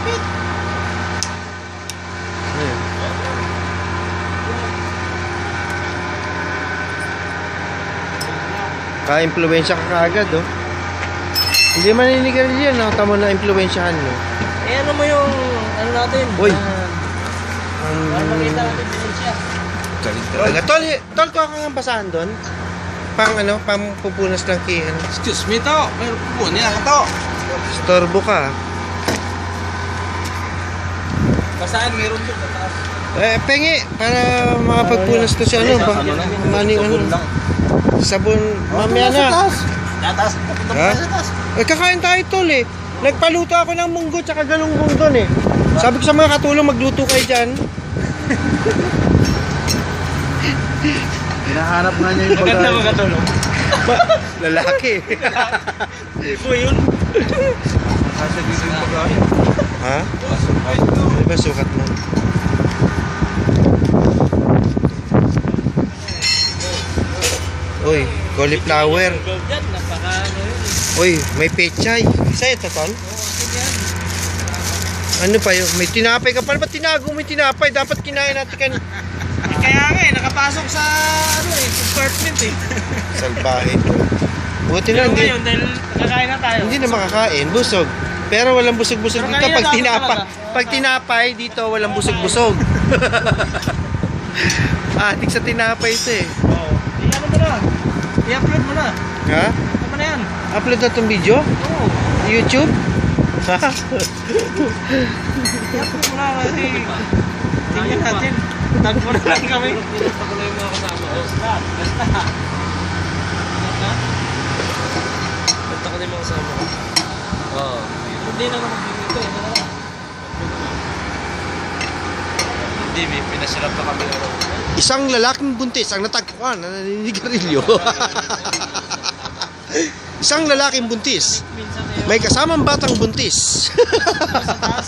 Mahigpit. Ayun. Ka-impluwensya ka kaagad, oh. Hindi maninigarilyo yan, no? Tama na impluwensyahan, no? Eh ano mo yung ano natin? Uy. Para makita natin din siya. Galing talaga. Tol, kuha ka nga basahan doon. Pang ano, pang pupunas lang kay ano. Excuse me to. Meron po niya ka to. Storbo ka. Basaan meron doon sa taas. Pengi, para makapagpunas to si ano. Maning ano. Sabon, mamaya na. Sa taas. Ha? Kakain tayo, tol, eh. Nagpaluto ako ng munggo tsaka galunggong doon, eh. Sabi ko sa mga katulong, magluto kayo dyan. Hinahanap nga niya yung Maganda mga katulong. Lalaki. Ipo yun. Hashtag dito yung pagkain. Ha? Ano ba sukat mo? Uy, cauliflower. Yan, napaka ano yun. Uy, may pechay. Isa ito, tol? Yan. Ano pa yun? May tinapay ka. Paano ba tinago mo yung tinapay? Dapat kinain natin kan... Kaya nga eh, nakapasok sa ano eh, compartment eh. Salbahe to. Buti na, Pero hindi, ngayon, dahil nakakain na tayo. hindi na makakain. Busog. Pero walang busog-busog Pero dito. kanina Pag dapat tinapay, talaga. pag tinapay dito, walang busog-busog. Atik sa tinapay ito eh. Oo. I-ano mo na. I-upload mo na. Ha? Tama na yan. Upload na itong video? Oo. YouTube? Ha? I-upload mo na kasi tingnan natin. Tag mo na lang kami. Pinasta ko na yung mga kasama. Basta. Basta ko na yung mga kasama ko. Oo. Hindi na naman dito eh. Hindi, may pinasarap na kami. Isang lalaking buntis ang natagpuan na naninigarilyo. Isang lalaking buntis. Minsan na yun. May kasamang batang buntis. Sa taas.